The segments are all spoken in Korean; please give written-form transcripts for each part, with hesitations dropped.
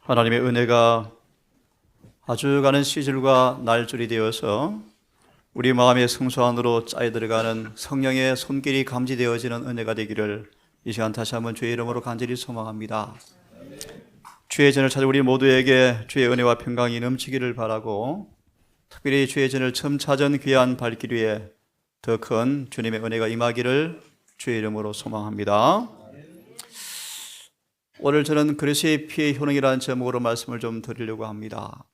하나님의 은혜가 아주 가는 시절과 날줄이 되어서 우리 마음의 성소 안으로 짜여 들어가는 성령의 손길이 감지되어지는 은혜가 되기를 이 시간 다시 한번 주의 이름으로 간절히 소망합니다. 주의 전을 찾아 우리 모두에게 주의 은혜와 평강이 넘치기를 바라고, 특별히 주의 전을 처음 찾은 귀한 발길 위에 더 큰 주님의 은혜가 임하기를 주의 이름으로 소망합니다. 오늘 저는 그리스도의 피의 효능이라는 제목으로 말씀을 좀 드리려고 합니다.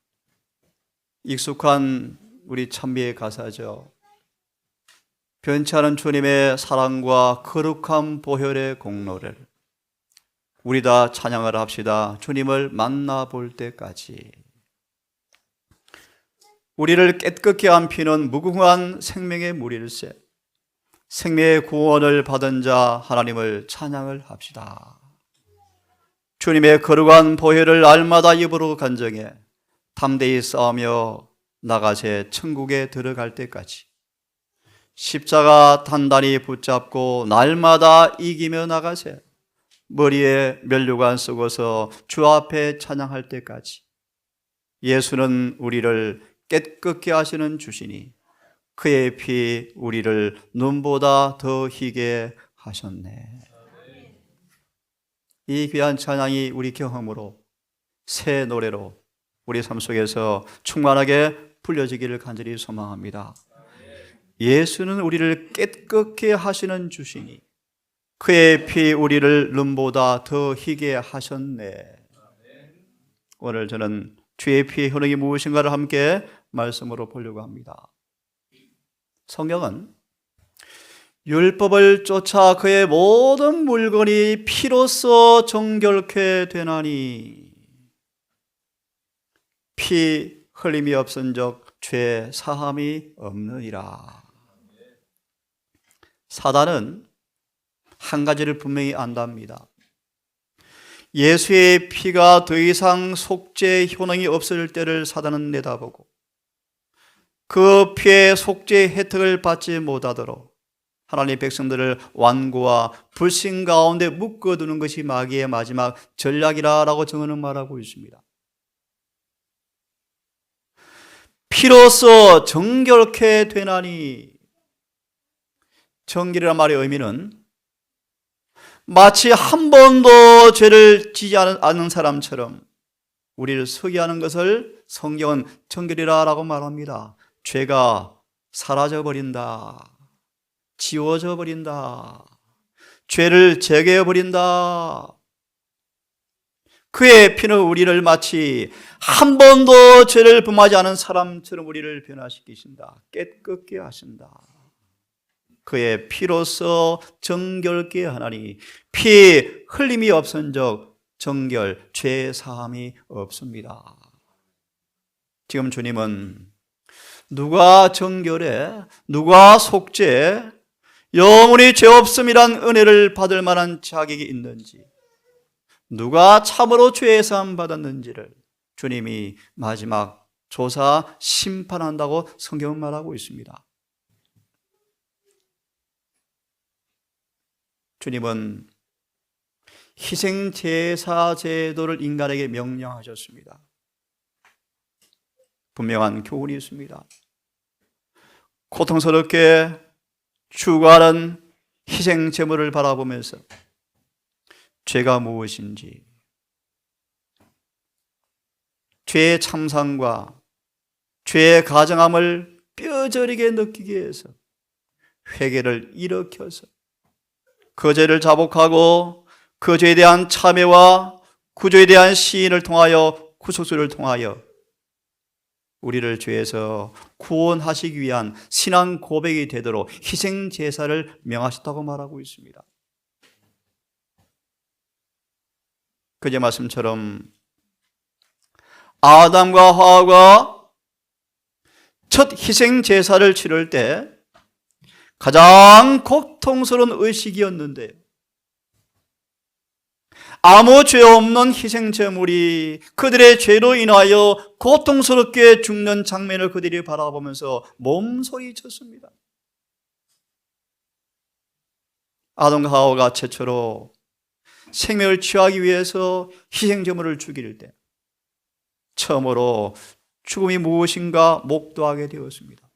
익숙한 우리 찬미의 가사죠. 변치 않은 주님의 사랑과 거룩한 보혈의 공로를 우리 다 찬양을 합시다. 주님을 만나볼 때까지. 우리를 깨끗게 한 피는 무궁한 생명의 물일세. 생명의 구원을 받은 자 하나님을 찬양을 합시다. 주님의 거룩한 보혈을 알마다 입으로 간정해 담대히 싸우며 나가세 천국에 들어갈 때까지. 십자가 단단히 붙잡고 날마다 이기며 나가세. 머리에 면류관 쓰고서 주 앞에 찬양할 때까지. 예수는 우리를 깨끗게 하시는 주시니 그의 피 우리를 눈보다 더 희게 하셨네. 이 귀한 찬양이 우리 경험으로 새 노래로 우리 삶 속에서 충만하게 불려지기를 간절히 소망합니다. 예수는 우리를 깨끗게 하시는 주시니 그의 피 우리를 눈보다 더 희게 하셨네. 오늘 저는 주의 피의 효능이 무엇인가를 함께 말씀으로 보려고 합니다. 성경은 율법을 쫓아 그의 모든 물건이 피로써 정결케 되나니 피 흘림이 없은즉 죄 사함이 없느니라. 사단은 한 가지를 분명히 안답니다. 예수의 피가 더 이상 속죄 효능이 없을 때를 사단은 내다보고 그 피의 속죄 혜택을 받지 못하도록 하나님의 백성들을 완고와 불신 가운데 묶어두는 것이 마귀의 마지막 전략이라고 정언은 말하고 있습니다. 피로써 정결케 되나니, 정결이라는 말의 의미는 마치 한 번도 죄를 지지 않은 사람처럼 우리를 서게 하는 것을 성경은 정결이라고 말합니다. 죄가 사라져버린다. 지워져 버린다. 죄를 제거해 버린다. 그의 피는 우리를 마치 한 번도 죄를 범하지 않은 사람처럼 우리를 변화시키신다. 깨끗게 하신다. 그의 피로써 정결케 하나니 피 흘림이 없은즉 정결 죄 사함이 없습니다. 지금 주님은 누가 정결해, 누가 속죄해, 영원히 죄 없음이란 은혜를 받을 만한 자격이 있는지, 누가 참으로 죄 사함 받았는지를 주님이 마지막 조사 심판한다고 성경은 말하고 있습니다. 주님은 희생 제사 제도를 인간에게 명령하셨습니다. 분명한 교훈이 있습니다. 고통스럽게 죽어가는 희생 제물을 바라보면서 죄가 무엇인지, 죄의 참상과 죄의 가정함을 뼈저리게 느끼게 해서 회개를 일으켜서 그 죄를 자복하고 그 죄에 대한 참회와 구조에 대한 시인을 통하여 구속주를 통하여 우리를 죄에서 구원하시기 위한 신앙 고백이 되도록 희생 제사를 명하셨다고 말하고 있습니다. 그제 말씀처럼 아담과 하와가 첫 희생 제사를 치를 때 가장 고통스러운 의식이었는데 아무 죄 없는 희생 제물이 그들의 죄로 인하여 고통스럽게 죽는 장면을 그들이 바라보면서 몸소리쳤습니다. 아담과 하와가 최초로 생명을 취하기 위해서 희생제물을 죽일 때 처음으로 죽음이 무엇인가 목도하게 되었습니다.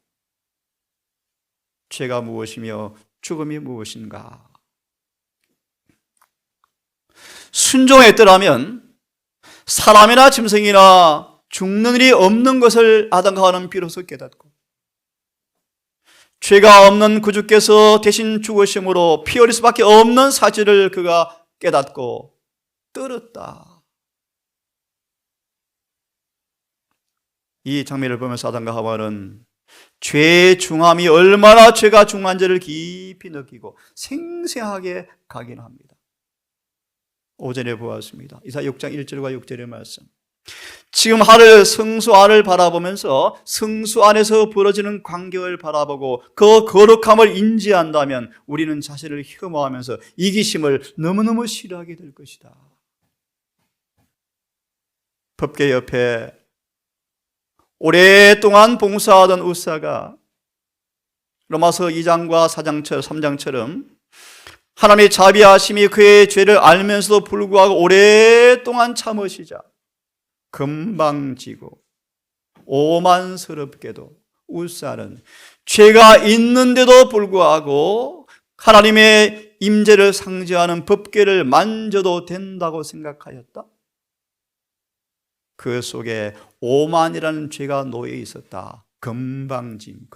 죄가 무엇이며 죽음이 무엇인가. 순종했더라면 사람이나 짐승이나 죽는 일이 없는 것을 아담과 하와는 비로소 깨닫고, 죄가 없는 구주께서 대신 죽으심으로 피 흘릴 수밖에 없는 사실을 그가 깨닫고 떨었다. 이 장면을 보면서 아담과 하와는 죄의 중함이 얼마나 죄가 중한지를 깊이 느끼고 생생하게 각인합니다. 오전에 보았습니다. 이사 6장 1절과 6절의 말씀. 지금 하늘 성수 안을 바라보면서 성수 안에서 벌어지는 광경을 바라보고 그 거룩함을 인지한다면 우리는 자신을 혐오하면서 이기심을 너무너무 싫어하게 될 것이다. 법궤 옆에 오랫동안 봉사하던 우사가 로마서 2장과 3장처럼 하나님의 자비하심이 그의 죄를 알면서도 불구하고 오랫동안 참으시자 금방 지고 오만스럽게도 우사는 죄가 있는데도 불구하고 하나님의 임재를 상징하는 법궤를 만져도 된다고 생각하였다. 그 속에 오만이라는 죄가 놓여 있었다. 금방짐.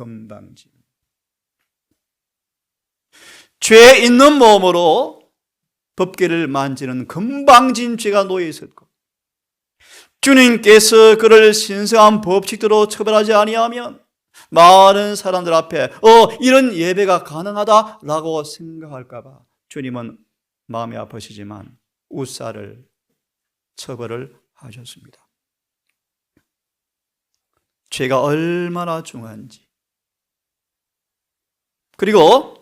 죄 있는 몸으로 법궤를 만지는 금방진 죄가 놓여 있었고, 주님께서 그를 신성한 법칙대로 처벌하지 아니하면 많은 사람들 앞에 이런 예배가 가능하다라고 생각할까 봐 주님은 마음이 아프시지만 우사를 처벌을 하셨습니다. 죄가 얼마나 중한지, 그리고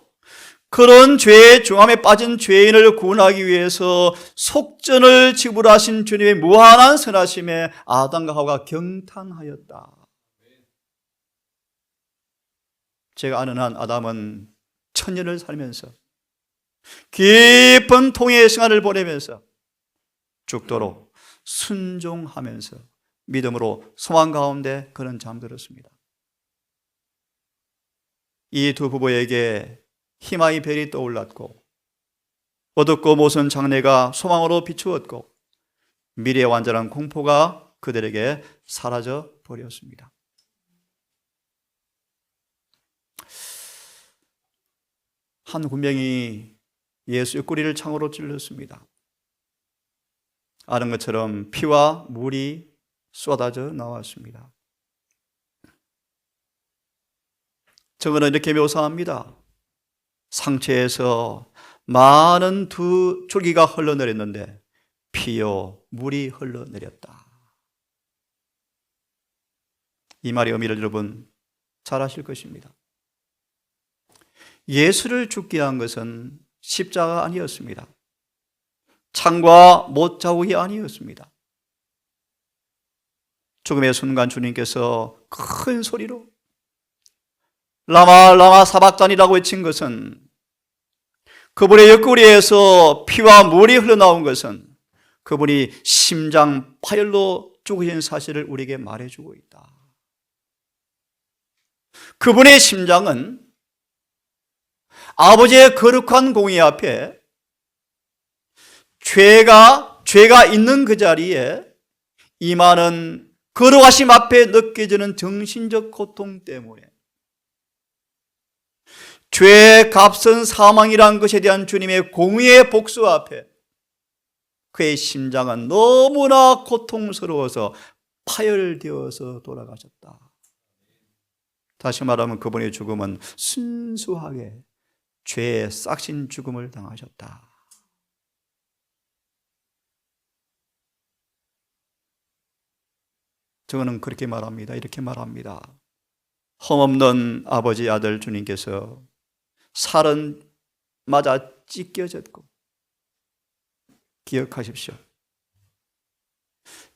그런 죄의 중함에 빠진 죄인을 구원하기 위해서 속전을 지불하신 주님의 무한한 선하심에 아담과 하와가 경탄하였다. 제가 아는 한 아담은 천년을 살면서 깊은 통해의 시간을 보내면서 죽도록 순종하면서 믿음으로 소망 가운데 그는 잠들었습니다. 이 두 부부에게 희망의 별이 떠올랐고, 어둡고 모순 장래가 소망으로 비추었고, 미래의 완전한 공포가 그들에게 사라져 버렸습니다. 한 군병이 예수의 꼬리를 창으로 찔렀습니다. 아는 것처럼 피와 물이 쏟아져 나왔습니다. 저거는 이렇게 묘사합니다. 상처에서 많은 두 줄기가 흘러내렸는데 피요 물이 흘러내렸다. 이 말의 의미를 여러분 잘 아실 것입니다. 예수를 죽게 한 것은 십자가 아니었습니다. 창과 못 자국이 아니었습니다. 죽음의 순간 주님께서 큰 소리로 라마 라마 사박단이라고 외친 것은, 그분의 옆구리에서 피와 물이 흘러나온 것은 그분이 심장 파열로 죽으신 사실을 우리에게 말해주고 있다. 그분의 심장은 아버지의 거룩한 공의 앞에 죄가 있는 그 자리에 임하는 거룩하심 앞에 느껴지는 정신적 고통 때문에, 죄의 값은 사망이란 것에 대한 주님의 공의의 복수 앞에 그의 심장은 너무나 고통스러워서 파열되어서 돌아가셨다. 다시 말하면 그분의 죽음은 순수하게 죄의 싹신 죽음을 당하셨다. 저는 그렇게 말합니다. 이렇게 말합니다. 험없는 아버지 아들 주님께서 살은 맞아 찢겨졌고, 기억하십시오.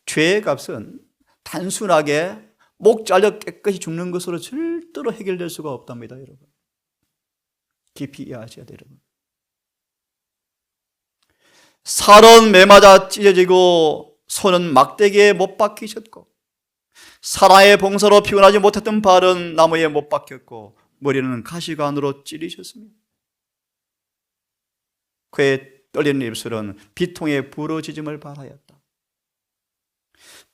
죄의 값은 단순하게 목 잘려 깨끗이 죽는 것으로 절대로 해결될 수가 없답니다, 여러분. 깊이 이해하셔야 돼요, 여러분. 살은 매맞아 찢어지고 손은 막대기에 못 박히셨고 사랑의 봉사로 피곤하지 못했던 발은 나무에 못 박혔고 머리는 가시관으로 찔리셨습니다. 그의 떨리는 입술은 비통의 부러지짐을 바라였다.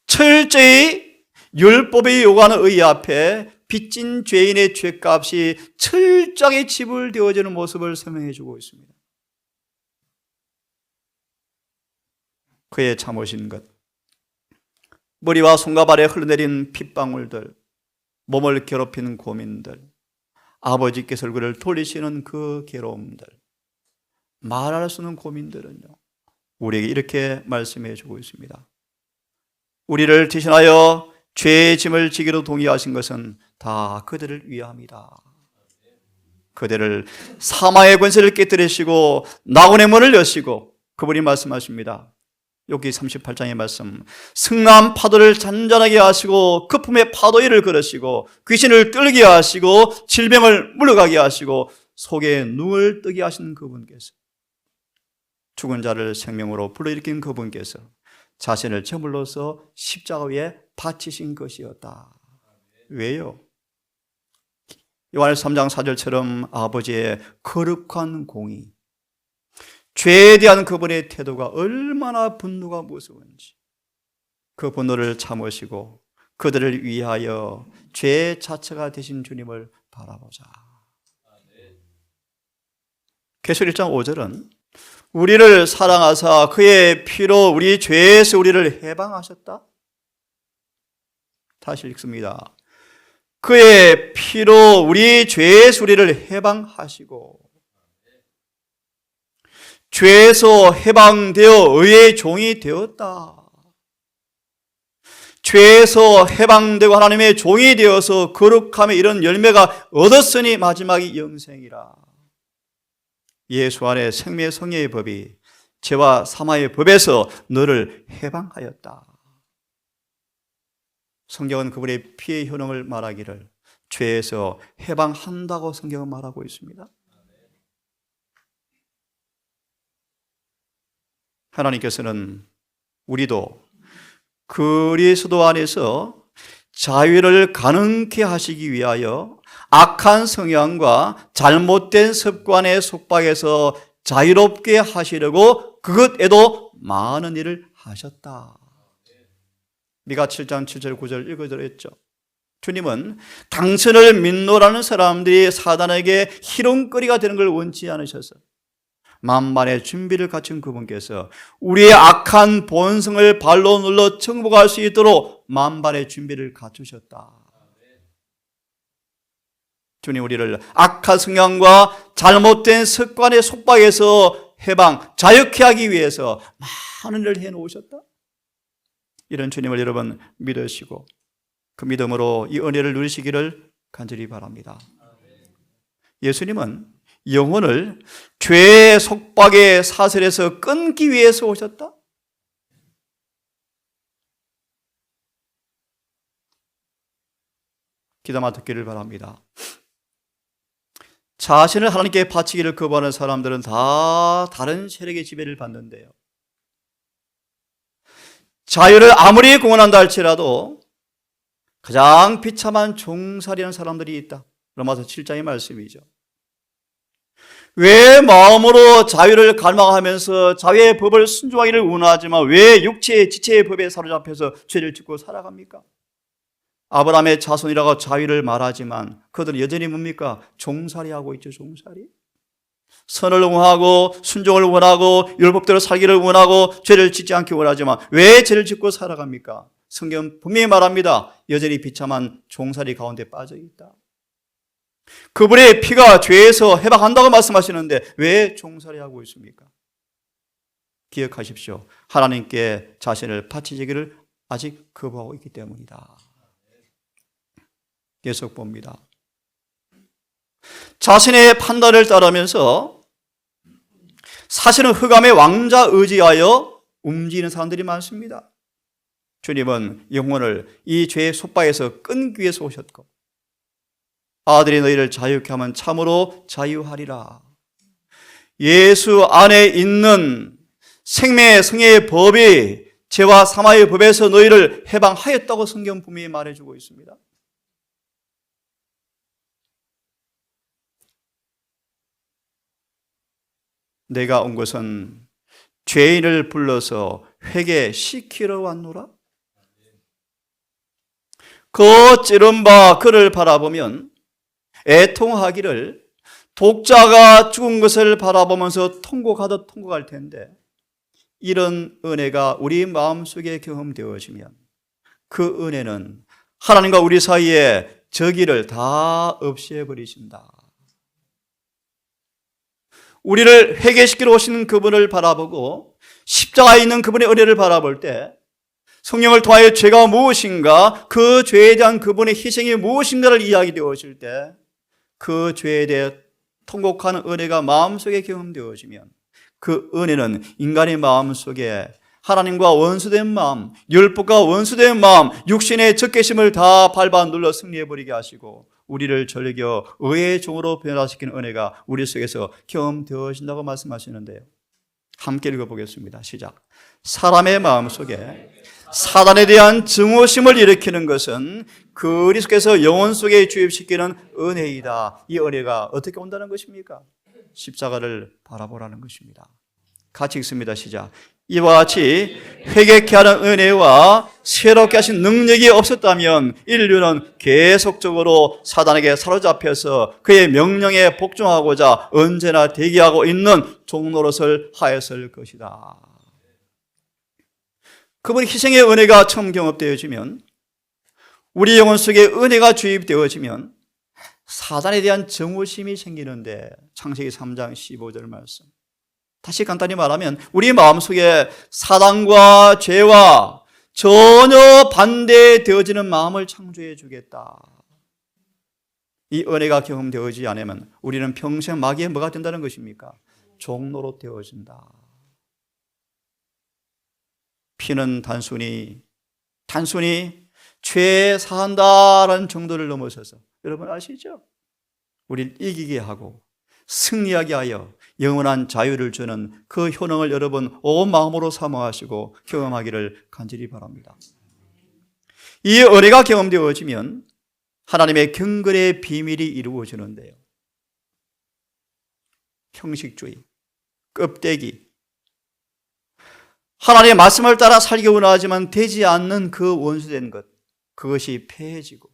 철저히 율법이 요구하는 의의 앞에 빚진 죄인의 죄값이 철저하게 지불되어지는 모습을 설명해 주고 있습니다. 그의 참으신 것, 머리와 손과 발에 흘러내린 핏방울들, 몸을 괴롭히는 고민들, 아버지께서 얼굴을 돌리시는 그 괴로움들, 말할 수 없는 고민들은요, 우리에게 이렇게 말씀해 주고 있습니다. 우리를 대신하여 죄의 짐을 지기로 동의하신 것은 다 그들을 위함이다. 그들을 사망의 권세를 깨뜨리시고 낙원의 문을 여시고, 그분이 말씀하십니다. 여기 38장의 말씀, 승남 파도를 잔잔하게 하시고 급품의 파도 위를 걸으시고 귀신을 떨게 하시고 질병을 물러가게 하시고 속에 눈을 뜨게 하시는 그분께서, 죽은 자를 생명으로 불러일으킨 그분께서 자신을 제물로서 십자가 위에 바치신 것이었다. 왜요? 요한일서 3장 4절처럼 아버지의 거룩한 공의, 죄에 대한 그분의 태도가 얼마나 분노가 무서운지 그 분노를 참으시고 그들을 위하여 죄 자체가 되신 주님을 바라보자. 계시록 1장 5절은 우리를 사랑하사 그의 피로 우리 죄에서 우리를 해방하셨다. 다시 읽습니다. 그의 피로 우리 죄에서 우리를 해방하시고, 죄에서 해방되어 의의 종이 되었다. 죄에서 해방되고 하나님의 종이 되어서 거룩함의 이런 열매가 얻었으니 마지막이 영생이라. 예수 안에 생명의 성령의 법이 죄와 사망의 법에서 너를 해방하였다. 성경은 그분의 피의 효능을 말하기를 죄에서 해방한다고 성경은 말하고 있습니다. 하나님께서는 우리도 그리스도 안에서 자유를 가능케 하시기 위하여 악한 성향과 잘못된 습관의 속박에서 자유롭게 하시려고 그것에도 많은 일을 하셨다. 미가 7장 7절 9절 읽어드렸죠. 주님은 당신을 믿노라는 사람들이 사단에게 희롱거리가 되는 걸 원치 않으셔서 만반의 준비를 갖춘 그분께서 우리의 악한 본성을 발로 눌러 정복할 수 있도록 만반의 준비를 갖추셨다. 주님 우리를 악한 성향과 잘못된 습관의 속박에서 해방, 자유케 하기 위해서 많은 일을 해놓으셨다. 이런 주님을 여러분 믿으시고 그 믿음으로 이 은혜를 누리시기를 간절히 바랍니다. 예수님은 영혼을 죄의 속박의 사슬에서 끊기 위해서 오셨다? 귀담아 듣기를 바랍니다. 자신을 하나님께 바치기를 거부하는 사람들은 다 다른 세력의 지배를 받는데요, 자유를 아무리 공언한다 할지라도 가장 비참한 종살이하는 사람들이 있다. 로마서 7장의 말씀이죠. 왜 마음으로 자유를 갈망하면서 자유의 법을 순종하기를 원하지만 왜 육체의 지체의 법에 사로잡혀서 죄를 짓고 살아갑니까? 아브라함의 자손이라고 자유를 말하지만 그들은 여전히 뭡니까? 종살이하고 있죠. 종살이. 선을 원하고 순종을 원하고 율법대로 살기를 원하고 죄를 짓지 않기 원하지만 왜 죄를 짓고 살아갑니까? 성경은 분명히 말합니다. 여전히 비참한 종살이 가운데 빠져 있다. 그분의 피가 죄에서 해방한다고 말씀하시는데 왜 종살이하고 있습니까? 기억하십시오. 하나님께 자신을 바치기를 아직 거부하고 있기 때문이다. 계속 봅니다. 자신의 판단을 따르면서 사실은 흑암의 왕자 의지하여 움직이는 사람들이 많습니다. 주님은 영혼을 이 죄의 속박에서 끊기 위해서 오셨고 아들이 너희를 자유케 하면 참으로 자유하리라. 예수 안에 있는 생명의 성의 법이 죄와 사망의 법에서 너희를 해방하였다고 성경 분명히 말해주고 있습니다. 내가 온 것은 죄인을 불러서 회개시키러 왔노라. 그 찌른 바 그를 바라보면 애통하기를 독자가 죽은 것을 바라보면서 통곡하듯 통곡할 텐데, 이런 은혜가 우리 마음속에 경험되어지면 그 은혜는 하나님과 우리 사이에 저기를 다 없애버리신다. 우리를 회개시키러 오시는 그분을 바라보고 십자가에 있는 그분의 은혜를 바라볼 때 성령을 통하여 죄가 무엇인가, 그 죄에 대한 그분의 희생이 무엇인가를 이야기되어질 때 그 죄에 대해 통곡하는 은혜가 마음속에 경험되어지면 그 은혜는 인간의 마음속에 하나님과 원수된 마음, 율법과 원수된 마음, 육신의 적개심을 다 밟아 눌러 승리해버리게 하시고 우리를 전력여 의의 종으로 변화시키는 은혜가 우리 속에서 경험되어진다고 말씀하시는데요. 함께 읽어보겠습니다. 시작. 사람의 마음속에 사단에 대한 증오심을 일으키는 것은 그리스도께서 영혼 속에 주입시키는 은혜이다. 이 은혜가 어떻게 온다는 것입니까? 십자가를 바라보라는 것입니다. 같이 읽습니다. 시작. 이와 같이 회개케 하는 은혜와 새롭게 하신 능력이 없었다면 인류는 계속적으로 사단에게 사로잡혀서 그의 명령에 복종하고자 언제나 대기하고 있는 종노릇을 하였을 것이다. 그분의 희생의 은혜가 처음 경험되어지면, 우리 영혼 속에 은혜가 주입되어지면 사단에 대한 증오심이 생기는데, 창세기 3장 15절 말씀, 다시 간단히 말하면 우리 마음속에 사단과 죄와 전혀 반대되어지는 마음을 창조해 주겠다. 이 은혜가 경험되어지지 않으면 우리는 평생 마귀에 뭐가 된다는 것입니까? 종노릇 되어진다. 피는 단순히 죄 사한다라는 정도를 넘어서서, 여러분 아시죠? 우리를 이기게 하고 승리하게 하여 영원한 자유를 주는 그 효능을 여러분 온 마음으로 사모하시고 경험하기를 간절히 바랍니다. 이 은혜가 경험되어지면 하나님의 경건의 비밀이 이루어지는데요. 형식주의, 껍데기, 하나님의 말씀을 따라 살기 원하지만 되지 않는 그 원수된 것, 그것이 폐해지고,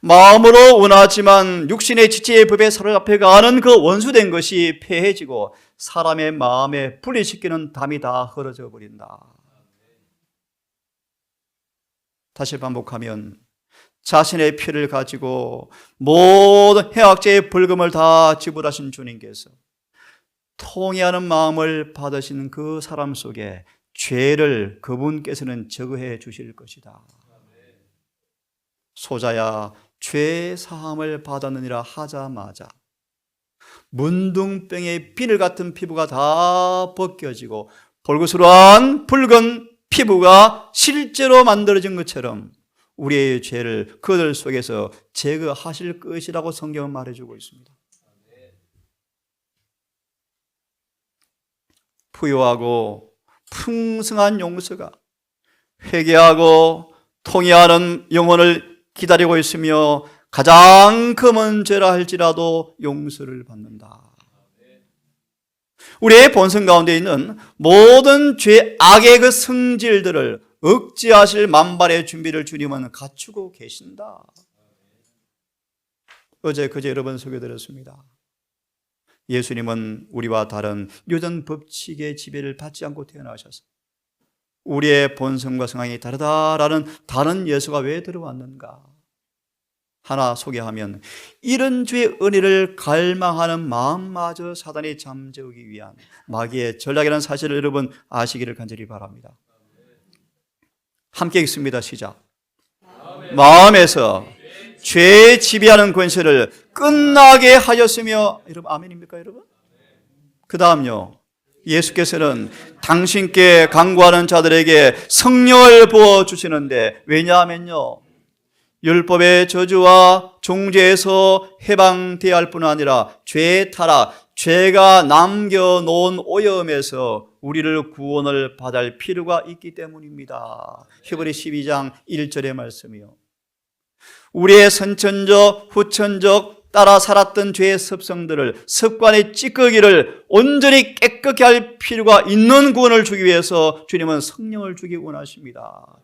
마음으로 원하지만 육신의 지체의 법에 사로잡혀가는 그 원수된 것이 폐해지고 사람의 마음에 분리시키는 담이 다 헐어져 버린다. 다시 반복하면 자신의 피를 가지고 모든 해악죄의 벌금을 다 지불하신 주님께서 통회하는 마음을 받으신 그 사람 속에 죄를 그분께서는 제거해 주실 것이다. 소자야 죄 사함을 받았느니라 하자마자 문둥병의 비늘 같은 피부가 다 벗겨지고 볼그스러한 붉은 피부가 실제로 만들어진 것처럼 우리의 죄를 그들 속에서 제거하실 것이라고 성경은 말해주고 있습니다. 부요하고 풍성한 용서가 회개하고 통회하는 영혼을 기다리고 있으며 가장 금은 죄라 할지라도 용서를 받는다. 우리의 본성 가운데 있는 모든 죄 악의 그 성질들을 억제하실 만발의 준비를 주님은 갖추고 계신다. 어제 그제 여러분 소개드렸습니다. 예수님은 우리와 다른 유전 법칙의 지배를 받지 않고 태어나셔서 우리의 본성과 성향이 다르다라는 다른 예수가 왜 들어왔는가? 하나 소개하면, 이런 죄의 은혜를 갈망하는 마음마저 사단이 잠재우기 위한 마귀의 전략이라는 사실을 여러분 아시기를 간절히 바랍니다. 함께 읽습니다. 시작. 마음에서 죄의 지배하는 권세를 끝나게 하였으며, 여러분 아멘입니까 여러분? 그 다음요, 예수께서는 당신께 간구하는 자들에게 성령을 부어주시는데, 왜냐하면요, 율법의 저주와 종죄에서 해방되어야 할 뿐 아니라 죄의 타락, 죄가 남겨놓은 오염에서 우리를 구원을 받을 필요가 있기 때문입니다. 히브리 12장 1절의 말씀이요. 우리의 선천적, 후천적 따라 살았던 죄의 습성들을, 습관의 찌꺼기를 온전히 깨끗게 할 필요가 있는 구원을 주기 위해서 주님은 성령을 주기 원하십니다.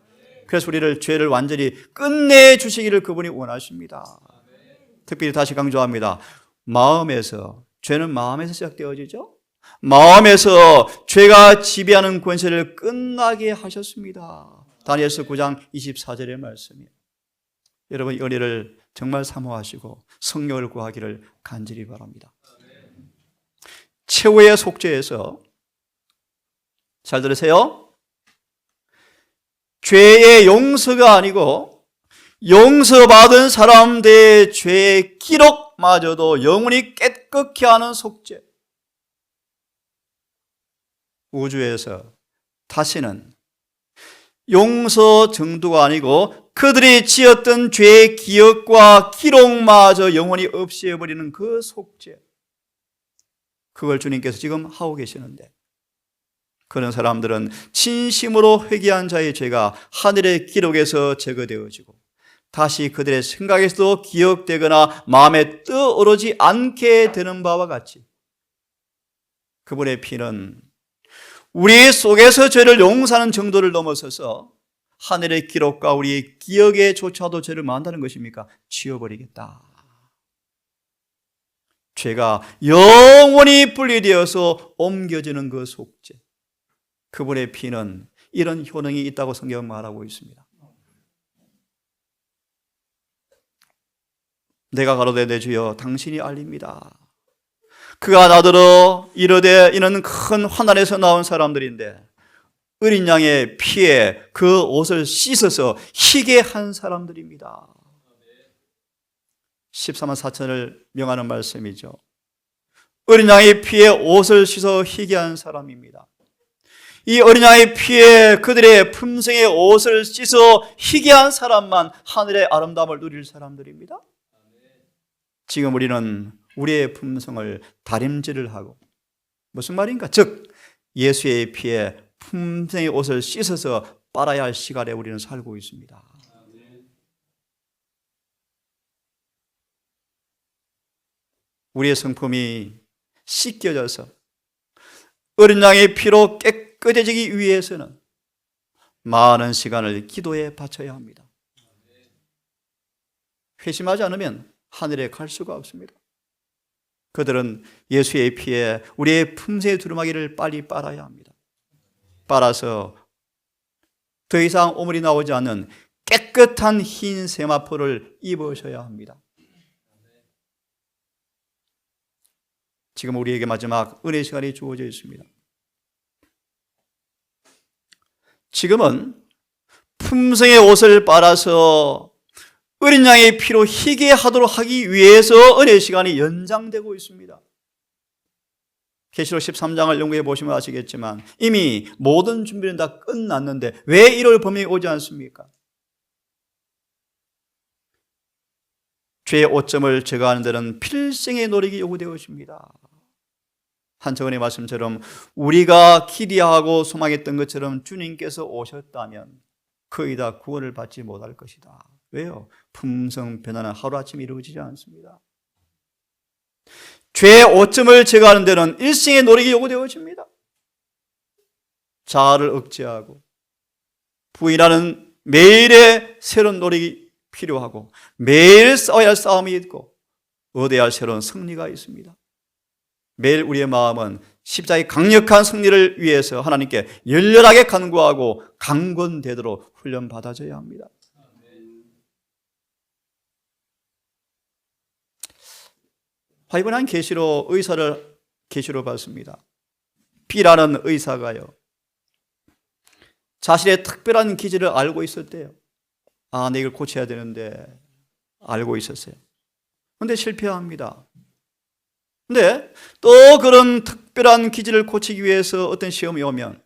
그래서 우리를 죄를 완전히 끝내주시기를 그분이 원하십니다. 특별히 다시 강조합니다. 마음에서, 죄는 마음에서 시작되어지죠. 마음에서 죄가 지배하는 권세를 끝나게 하셨습니다. 다니엘서 9장 24절의 말씀이에요. 여러분, 이 은혜를 정말 사모하시고 성령을 구하기를 간절히 바랍니다. 최후의 속죄에서, 잘 들으세요, 죄의 용서가 아니고 용서받은 사람들의 죄의 기록마저도 영원히 깨끗게 하는 속죄. 우주에서 다시는 용서 정도가 아니고 그들이 지었던 죄의 기억과 기록마저 영원히 없애버리는 그 속죄, 그걸 주님께서 지금 하고 계시는데, 그런 사람들은 진심으로 회개한 자의 죄가 하늘의 기록에서 제거되어지고 다시 그들의 생각에서도 기억되거나 마음에 떠오르지 않게 되는 바와 같이, 그분의 피는 우리 속에서 죄를 용서하는 정도를 넘어서서 하늘의 기록과 우리의 기억에조차도 죄를 만다는 것입니까? 지워버리겠다. 죄가 영원히 분리되어서 옮겨지는 그 속죄, 그분의 피는 이런 효능이 있다고 성경은 말하고 있습니다. 내가 가로되 내 주여 당신이 알립니다. 그가 나더러 이르되, 이는 큰 환난에서 나온 사람들인데 어린 양의 피에 그 옷을 씻어서 희게 한 사람들입니다. 14만 4천을 명하는 말씀이죠. 어린 양의 피에 옷을 씻어 희게 한 사람입니다. 이 어린 양의 피에 그들의 품성의 옷을 씻어 희게 한 사람만 하늘의 아름다움을 누릴 사람들입니다. 지금 우리는 우리의 품성을 다림질을 하고, 무슨 말인가? 즉 예수의 피에 품성의 옷을 씻어서 빨아야 할 시간에 우리는 살고 있습니다. 우리의 성품이 씻겨져서 어린 양의 피로 깨끗해지기 위해서는 많은 시간을 기도에 바쳐야 합니다. 회심하지 않으면 하늘에 갈 수가 없습니다. 그들은 예수의 피에 우리의 품새의 두루마기를 빨리 빨아야 합니다. 빨아서 더 이상 오물이 나오지 않는 깨끗한 흰 세마포를 입으셔야 합니다. 지금 우리에게 마지막 은혜 시간이 주어져 있습니다. 지금은 품성의 옷을 빨아서 어린 양의 피로 희게 하도록 하기 위해서 은혜 시간이 연장되고 있습니다. 계시록 13장을 연구해 보시면 아시겠지만 이미 모든 준비는 다 끝났는데 왜 1월 범행이 오지 않습니까? 죄의 오점을 제거하는 데는 필생의 노력이 요구되어집니다. 한정은의 말씀처럼 우리가 기대하고 소망했던 것처럼 주님께서 오셨다면 거의 다 구원을 받지 못할 것이다. 왜요? 품성 변화는 하루아침에 이루어지지 않습니다. 죄의 오점을 제거하는 데는 일생의 노력이 요구되어집니다. 자아를 억제하고 부인하는 매일의 새로운 노력이 필요하고 매일 싸워야 할 싸움이 있고 얻어야 할 새로운 승리가 있습니다. 매일 우리의 마음은 십자가의 강력한 승리를 위해서 하나님께 열렬하게 간구하고 강건되도록 훈련받아져야 합니다. 이번에 한 의사를 계시로 봤습니다. B라는 의사가요, 자신의 특별한 기질을 알고 있었대요. 내 이걸 고쳐야 되는데 알고 있었어요. 그런데 실패합니다. 근데 또 그런 특별한 기질을 고치기 위해서 어떤 시험이 오면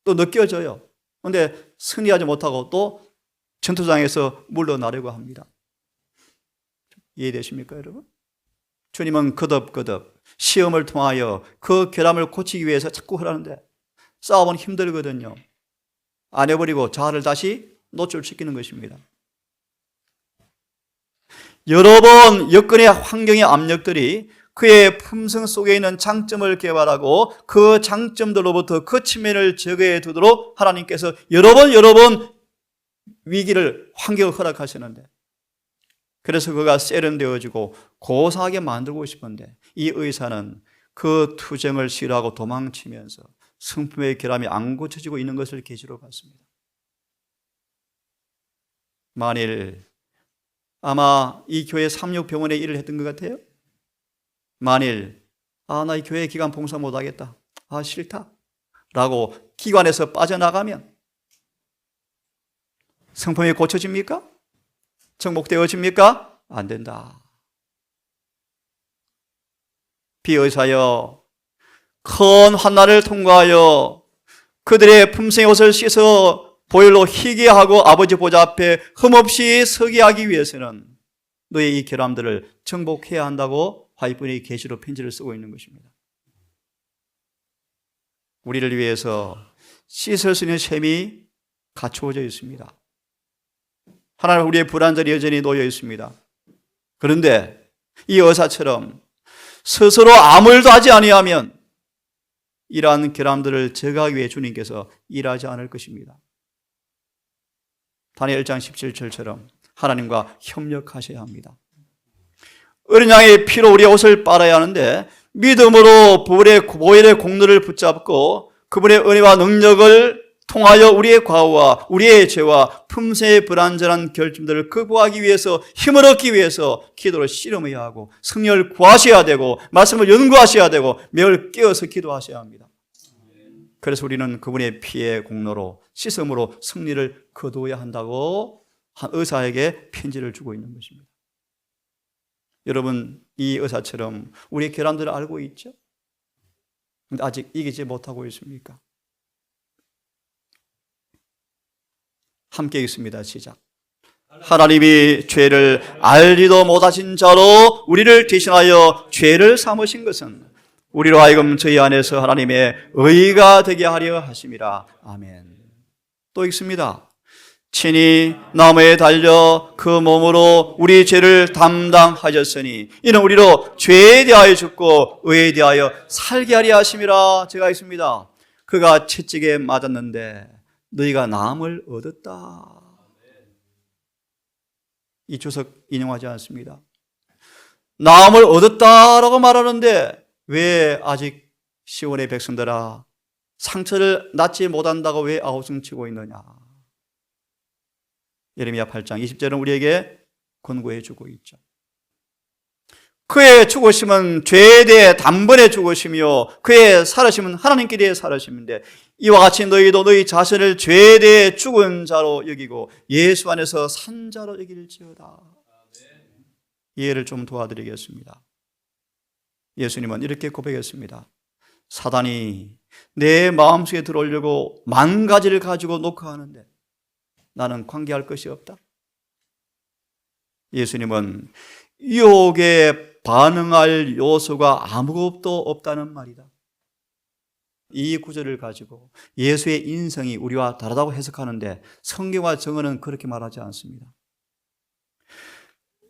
또 느껴져요. 그런데 승리하지 못하고 또 전투장에서 물러나려고 합니다. 이해되십니까, 여러분? 주님은 거듭거듭 시험을 통하여 그 결함을 고치기 위해서 자꾸 하라는데 싸움은 힘들거든요. 안 해버리고 자아를 다시 노출시키는 것입니다. 여러 번 여건의 환경의 압력들이 그의 품성 속에 있는 장점을 개발하고 그 장점들로부터 그 측면을 제거해 두도록 하나님께서 여러 번 위기를 환경을 허락하시는데, 그래서 그가 세련되어지고 고상하게 만들고 싶은데 이 의사는 그 투정을 싫어하고 도망치면서 성품의 결함이 안 고쳐지고 있는 것을 계시로 봤습니다. 만일 아마 이 교회 삼육병원에 일을 했던 것 같아요. 만일 나 이 교회 기관 봉사 못하겠다, 싫다 라고 기관에서 빠져나가면 성품이 고쳐집니까? 정복되어집니까? 안 된다. 비의사여, 큰 환난을 통과하여 그들의 품성의 옷을 씻어 보혈로 희게 하고 아버지 보좌 앞에 흠없이 서게 하기 위해서는 너의 이 결함들을 정복해야 한다고 화이트분이 계시로 편지를 쓰고 있는 것입니다. 우리를 위해서 씻을 수 있는 셈이 갖추어져 있습니다. 하나님, 우리의 불완전이 여전히 놓여 있습니다. 그런데 이 의사처럼 스스로 아무 일도 하지 아니하면 이러한 결함들을 제거하기 위해 주님께서 일하지 않을 것입니다. 다니엘 1장 17절처럼 하나님과 협력하셔야 합니다. 어린 양의 피로 우리의 옷을 빨아야 하는데 믿음으로 보혈의 공로를 붙잡고 그분의 은혜와 능력을 통하여 우리의 과오와 우리의 죄와 품새의 불완전한 결점들을 극복하기 위해서, 힘을 얻기 위해서 기도를 씨름해야 하고 성령을 구하셔야 되고 말씀을 연구하셔야 되고 매일 깨어서 기도하셔야 합니다. 그래서 우리는 그분의 피의 공로로 씻음으로 승리를 거두어야 한다고 한 의사에게 편지를 주고 있는 것입니다. 여러분, 이 의사처럼 우리의 결함들을 알고 있죠? 그런데 아직 이기지 못하고 있습니까? 함께 읽습니다. 시작. 하나님이 죄를 알지도 못하신 자로 우리를 대신하여 죄를 삼으신 것은 우리로 하여금 저희 안에서 하나님의 의가 되게 하려 하심이라. 아멘. 또 읽습니다. 친히 나무에 달려 그 몸으로 우리 죄를 담당하셨으니 이는 우리로 죄에 대하여 죽고 의에 대하여 살게 하려 하심이라. 제가 읽습니다. 그가 채찍에 맞았는데 너희가 나음을 얻었다. 이 주석 인용하지 않습니다. 나음을 얻었다라고 말하는데 왜 아직 시온의 백성들아 상처를 낫지 못한다고 왜 아우성치고 있느냐. 예레미야 8장 20절은 우리에게 권고해 주고 있죠. 그의 죽으심은 죄에 대해 단번에 죽으심이요 그의 살으심은 하나님께 대해 살으심인데 이와 같이 너희도 너희 자신을 죄에 대해 죽은 자로 여기고 예수 안에서 산 자로 여길지어다. 이해를 좀 도와드리겠습니다. 예수님은 이렇게 고백했습니다. 사단이 내 마음속에 들어오려고 만 가지를 가지고 녹화하는데 나는 관계할 것이 없다. 예수님은 유혹에 반응할 요소가 아무것도 없다는 말이다. 이 구절을 가지고 예수의 인성이 우리와 다르다고 해석하는데 성경과 정언은 그렇게 말하지 않습니다.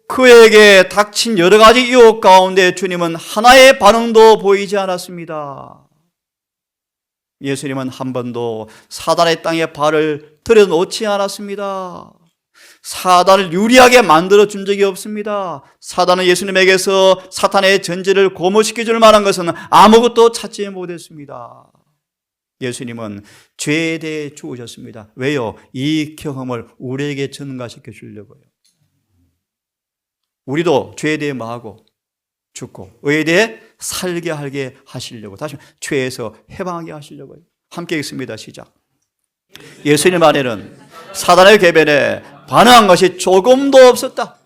그에게 닥친 여러 가지 유혹 가운데 주님은 하나의 반응도 보이지 않았습니다. 예수님은 한 번도 사단의 땅에 발을 들여놓지 않았습니다. 사단을 유리하게 만들어준 적이 없습니다. 사단은 예수님에게서 사탄의 전제를 고무시켜줄 만한 것은 아무것도 찾지 못했습니다. 예수님은 죄에 대해 죽으셨습니다. 왜요? 이 경험을 우리에게 전가시켜 주려고요. 우리도 죄에 대해 뭐하고 죽고 의에 대해 살게 하게 하시려고, 다시 죄에서 해방하게 하시려고요. 함께 읽습니다. 시작. 예수님 안에는 사단의 계변에 반응한 것이 조금도 없었다.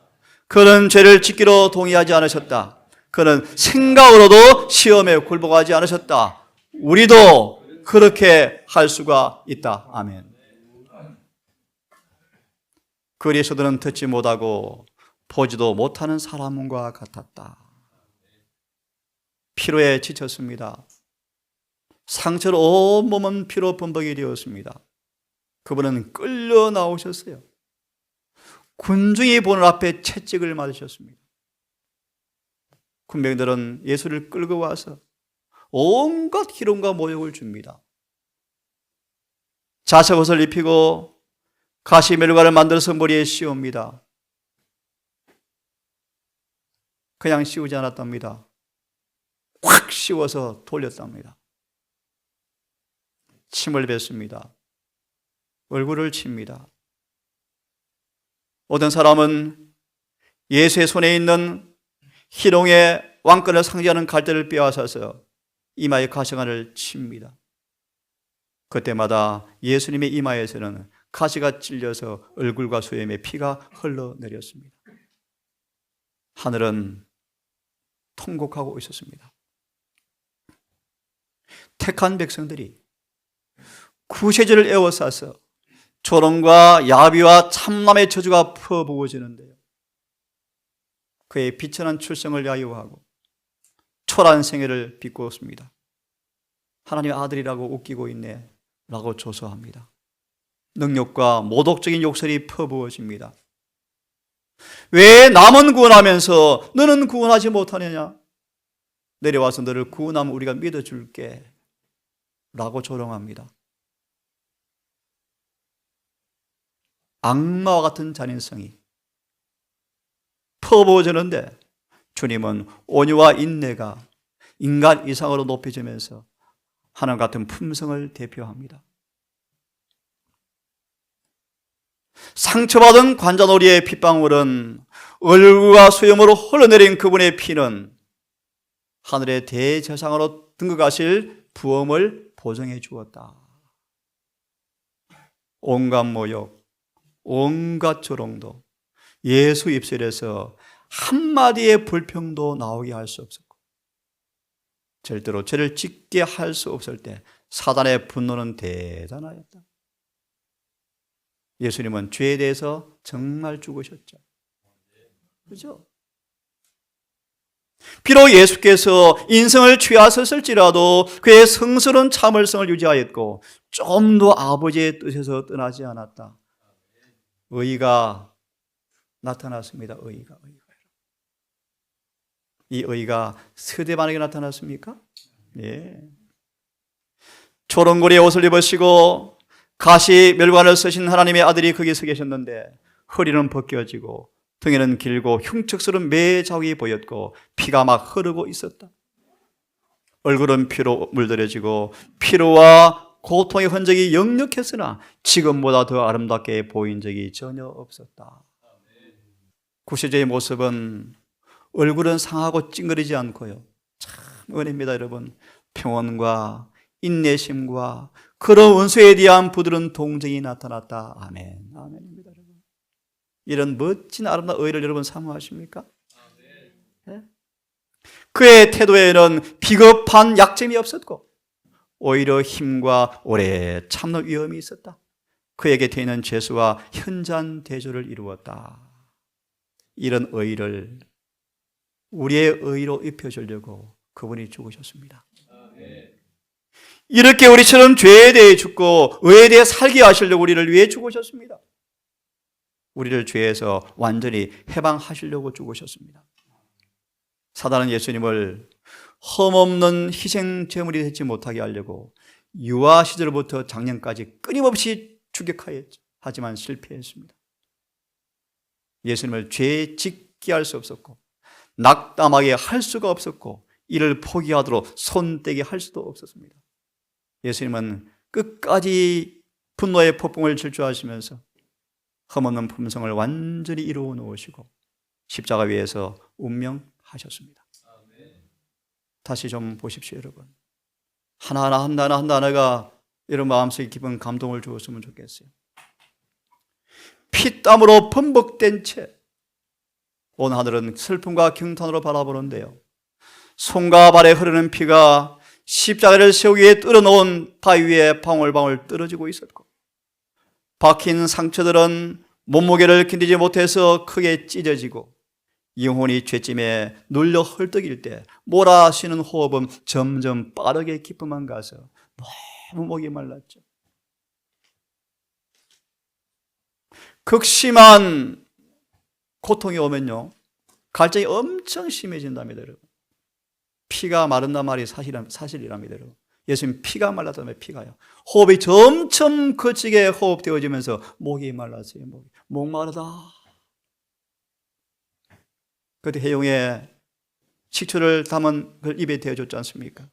그는 죄를 짓기로 동의하지 않으셨다. 그는 생각으로도 시험에 굴복하지 않으셨다. 우리도 그렇게 할 수가 있다. 아멘. 그리스도는 듣지 못하고 보지도 못하는 사람과 같았다. 피로에 지쳤습니다. 상처로 온몸은 피로 범벅이 되었습니다. 그분은 끌려 나오셨어요. 군중이 보는 앞에 채찍을 맞으셨습니다. 군병들은 예수를 끌고 와서 온갖 희롱과 모욕을 줍니다. 자석옷을 입히고 가시멜가를 만들어서 머리에 씌웁니다. 그냥 씌우지 않았답니다. 확 씌워서 돌렸답니다. 침을 뱉습니다. 얼굴을 칩니다. 어떤 사람은 예수의 손에 있는 희롱의 왕권을 상징하는 갈대를 빼앗아서 이마에 가시관을 칩니다. 그때마다 예수님의 이마에서는 가시가 찔려서 얼굴과 수염에 피가 흘러내렸습니다. 하늘은 통곡하고 있었습니다. 택한 백성들이 구세주를 에워싸서 조롱과 야비와 참남의 저주가 퍼부어지는데요. 그의 비천한 출생을 야유하고 초라한 생애를 비꼬습니다. 하나님의 아들이라고 웃기고 있네 라고 조소합니다. 능력과 모독적인 욕설이 퍼부어집니다. 왜 남은 구원하면서 너는 구원하지 못하느냐? 내려와서 너를 구원하면 우리가 믿어줄게 라고 조롱합니다. 악마와 같은 잔인성이 퍼부어지는데 주님은 온유와 인내가 인간 이상으로 높여지면서 하나님 같은 품성을 대표합니다. 상처받은 관자놀이의 핏방울은 얼굴과 수염으로 흘러내린 그분의 피는 하늘의 대제사장으로 등극하실 부엄을 보증해 주었다. 온갖 모욕, 온갖 조롱도 예수 입술에서 한마디의 불평도 나오게 할 수 없었고 절대로 죄를 짓게 할 수 없을 때 사단의 분노는 대단하였다. 예수님은 죄에 대해서 정말 죽으셨죠. 그렇죠? 비록 예수께서 인성을 취하셨을지라도 그의 성스러운 참을성을 유지하였고 좀 더 아버지의 뜻에서 떠나지 않았다. 의가 나타났습니다. 의가. 이 의가 스데반에게 나타났습니까? 예. 초롱고리의 옷을 입으시고 가시 멸관을 쓰신 하나님의 아들이 거기 서 계셨는데 허리는 벗겨지고 등에는 길고 흉측스러운 매 자국이 보였고 피가 막 흐르고 있었다. 얼굴은 피로 물들여지고 피로와 고통의 흔적이 역력했으나 지금보다 더 아름답게 보인 적이 전혀 없었다. 구세주의 모습은 얼굴은 상하고 찡그리지 않고요. 참 은혜입니다, 여러분. 평온과 인내심과 그런 원수에 대한 부드러운 동정이 나타났다. 아멘. 아멘입니다, 여러분. 이런 멋진 아름다운 의를 여러분 사모하십니까? 네? 그의 태도에는 비겁한 약점이 없었고 오히려 힘과 오래 참는 위엄이 있었다. 그에게 되는 죄수와 현잔 대조를 이루었다. 이런 의를 우리의 의로 입혀주려고 그분이 죽으셨습니다. 이렇게 우리처럼 죄에 대해 죽고 의에 대해 살게 하시려고 우리를 위해 죽으셨습니다. 우리를 죄에서 완전히 해방하시려고 죽으셨습니다. 사단은 예수님을 흠없는 희생 제물이 되지 못하게 하려고 유아 시절부터 작년까지 끊임없이 추격하였죠. 하지만 실패했습니다. 예수님을 죄에 짓게 할 수 없었고 낙담하게 할 수가 없었고 이를 포기하도록 손떼게 할 수도 없었습니다. 예수님은 끝까지 분노의 폭풍을 질주하시면서 흠없는 품성을 완전히 이루어 놓으시고 십자가 위에서 운명하셨습니다. 다시 좀 보십시오, 여러분. 하나하나 한 단어 한 단어가 여러분 마음속에 깊은 감동을 주었으면 좋겠어요. 피땀으로 범벅된 채 온 하늘은 슬픔과 경탄으로 바라보는데요. 손과 발에 흐르는 피가 십자가를 세우기 위해 뚫어놓은 바위 위에 방울방울 떨어지고 있었고 박힌 상처들은 몸무게를 견디지 못해서 크게 찢어지고 영혼이 죄짐에 눌려 헐떡일 때 몰아쉬는 호흡은 점점 빠르게 깊어만 가서 너무 목이 말랐죠. 극심한 고통이 오면요, 갈증이 엄청 심해진답니다, 여러분. 피가 마른단 말이 사실이랍니다, 여러분. 예수님 피가 말랐다는 말, 피가요. 호흡이 점점 거치게 호흡되어지면서 목이 말랐어요. 목 마르다. 그때 해용에 식초를 담은 걸 입에 대어줬지 않습니까?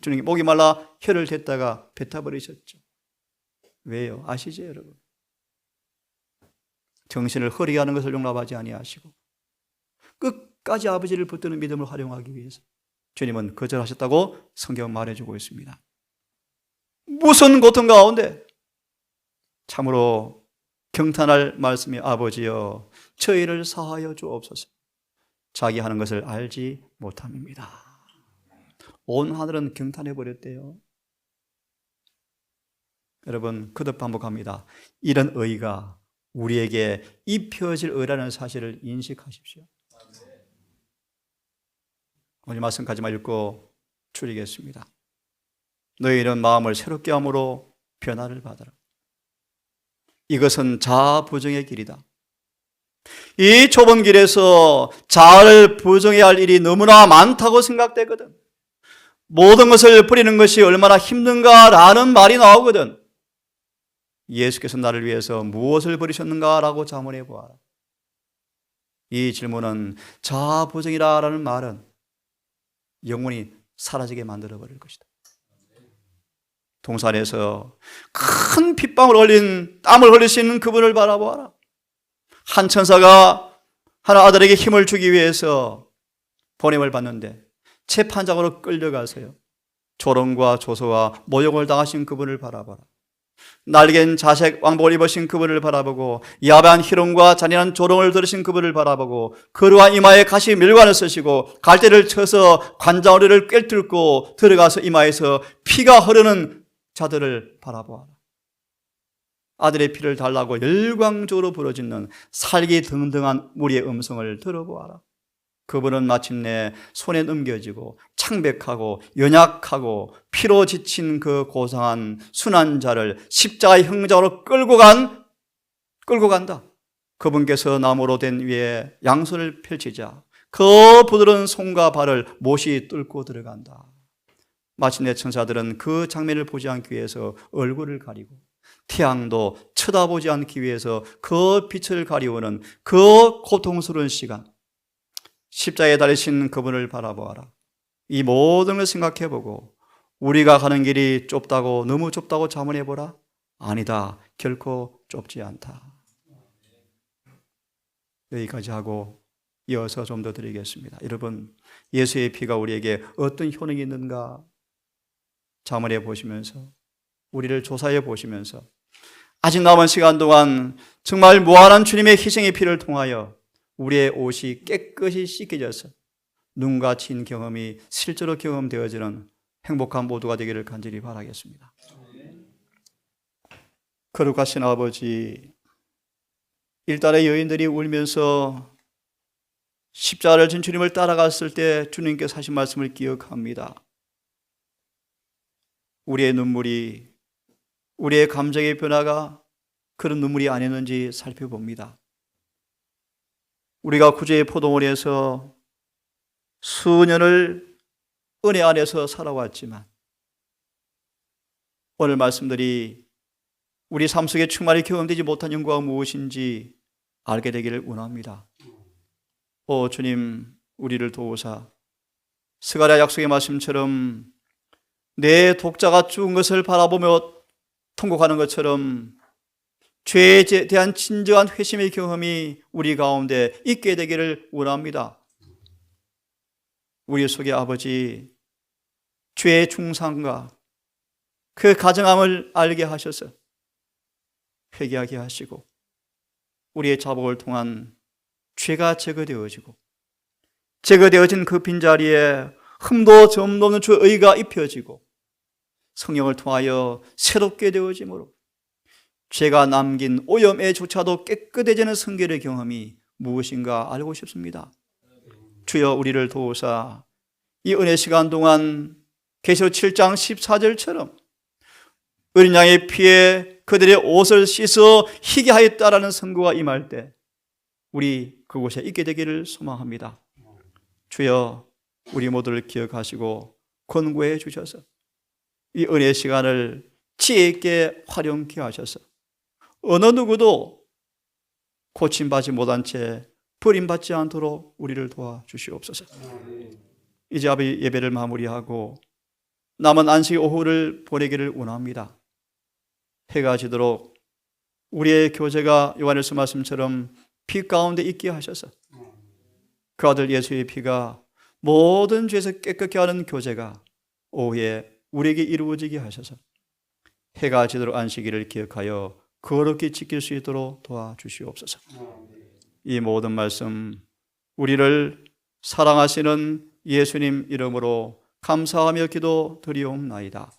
주님이 목이 말라 혀를 댔다가 뱉어버리셨죠. 왜요? 아시죠, 여러분? 정신을 흐리게 하는 것을 용납하지 아니하시고 끝까지 아버지를 붙드는 믿음을 활용하기 위해서 주님은 거절하셨다고 성경 말해주고 있습니다. 무슨 고통 가운데 참으로 경탄할 말씀이 아버지여 저희를 사하여 주옵소서. 자기 하는 것을 알지 못함입니다. 온 하늘은 경탄해 버렸대요. 여러분 거듭 반복합니다. 이런 의가 우리에게 입혀질 의라는 사실을 인식하십시오. 오늘 말씀까지만 읽고 줄이겠습니다. 너희는 마음을 새롭게 함으로 변화를 받아라. 이것은 자아 부정의 길이다. 이 좁은 길에서 자아를 부정해야 할 일이 너무나 많다고 생각되거든. 모든 것을 버리는 것이 얼마나 힘든가라는 말이 나오거든. 예수께서 나를 위해서 무엇을 버리셨는가라고 자문해 보아라. 이 질문은 자아 부정이라는 말은 영원히 사라지게 만들어버릴 것이다. 동산에서 큰 핏방울 흘린 땀을 흘리시는 그분을 바라보아라. 한 천사가 한 아들에게 힘을 주기 위해서 보냄을 받는데 재판장으로 끌려가서요, 조롱과 조소와 모욕을 당하신 그분을 바라봐라. 날갠 자색 왕복을 입으신 그분을 바라보고 야배한 희롱과 잔인한 조롱을 들으신 그분을 바라보고 거루한 이마에 가시 밀관을 쓰시고 갈대를 쳐서 관자놀이를 꿰뚫고 들어가서 이마에서 피가 흐르는 자들을 바라보아라. 아들의 피를 달라고 열광적으로 부르짖는 살기등등한 우리의 음성을 들어보아라. 그분은 마침내 손에 넘겨지고 창백하고 연약하고 피로 지친 그 고상한 순한 자를 십자가의 형장으로 끌고 간다. 그분께서 나무로 된 위에 양손을 펼치자 그 부드러운 손과 발을 못이 뚫고 들어간다. 마침내 천사들은 그 장면을 보지 않기 위해서 얼굴을 가리고 태양도 쳐다보지 않기 위해서 그 빛을 가리우는 그 고통스러운 시간, 십자가에 달리신 그분을 바라보아라. 이 모든 걸 생각해보고 우리가 가는 길이 좁다고, 너무 좁다고 자문해보라. 아니다, 결코 좁지 않다. 여기까지 하고 이어서 좀 더 드리겠습니다. 여러분, 예수의 피가 우리에게 어떤 효능이 있는가 자문해 보시면서, 우리를 조사해 보시면서 아직 남은 시간 동안 정말 무한한 주님의 희생의 피를 통하여 우리의 옷이 깨끗이 씻겨져서 눈과 친 경험이 실제로 경험되어지는 행복한 모두가 되기를 간절히 바라겠습니다. 거룩하신 아버지, 일달의 여인들이 울면서 십자가를 진 주님을 따라갔을 때 주님께서 하신 말씀을 기억합니다. 우리의 눈물이, 우리의 감정의 변화가 그런 눈물이 아니었는지 살펴봅니다. 우리가 구주의 포도원에서 수년을 은혜 안에서 살아왔지만 오늘 말씀들이 우리 삶 속에 충만히 경험되지 못한 영광이 무엇인지 알게 되기를 원합니다. 오 주님, 우리를 도우사 스가랴 약속의 말씀처럼 내 독자가 죽은 것을 바라보며 통곡하는 것처럼 죄에 대한 진정한 회심의 경험이 우리 가운데 있게 되기를 원합니다. 우리 속에 아버지, 죄의 중상과 그 가정함을 알게 하셔서 회개하게 하시고 우리의 자복을 통한 죄가 제거되어지고 제거되어진 그 빈자리에 흠도 점도 없는 주 의가 입혀지고 성령을 통하여 새롭게 되어짐으로 죄가 남긴 오염에조차도 깨끗해지는 성결의 경험이 무엇인가 알고 싶습니다. 주여 우리를 도우사 이 은혜 시간 동안 계시록 7장 14절처럼 어린 양의 피에 그들의 옷을 씻어 희게 하였다라는 선고가 임할 때 우리 그곳에 있게 되기를 소망합니다. 주여 우리 모두를 기억하시고 권고해 주셔서 이 은혜 시간을 지혜 있게 활용케 하셔서 어느 누구도 고침받지 못한 채 버림받지 않도록 우리를 도와주시옵소서. 이제 아버지 예배를 마무리하고 남은 안식 오후를 보내기를 원합니다. 해가 지도록 우리의 교제가 요한일서 말씀처럼 피 가운데 있게 하셔서 그 아들 예수의 피가 모든 죄에서 깨끗게 하는 교제가 오후에 우리에게 이루어지게 하셔서 해가 지도록 안식일을 기억하여 거룩히 지킬 수 있도록 도와주시옵소서. 이 모든 말씀 우리를 사랑하시는 예수님 이름으로 감사하며 기도드리옵나이다.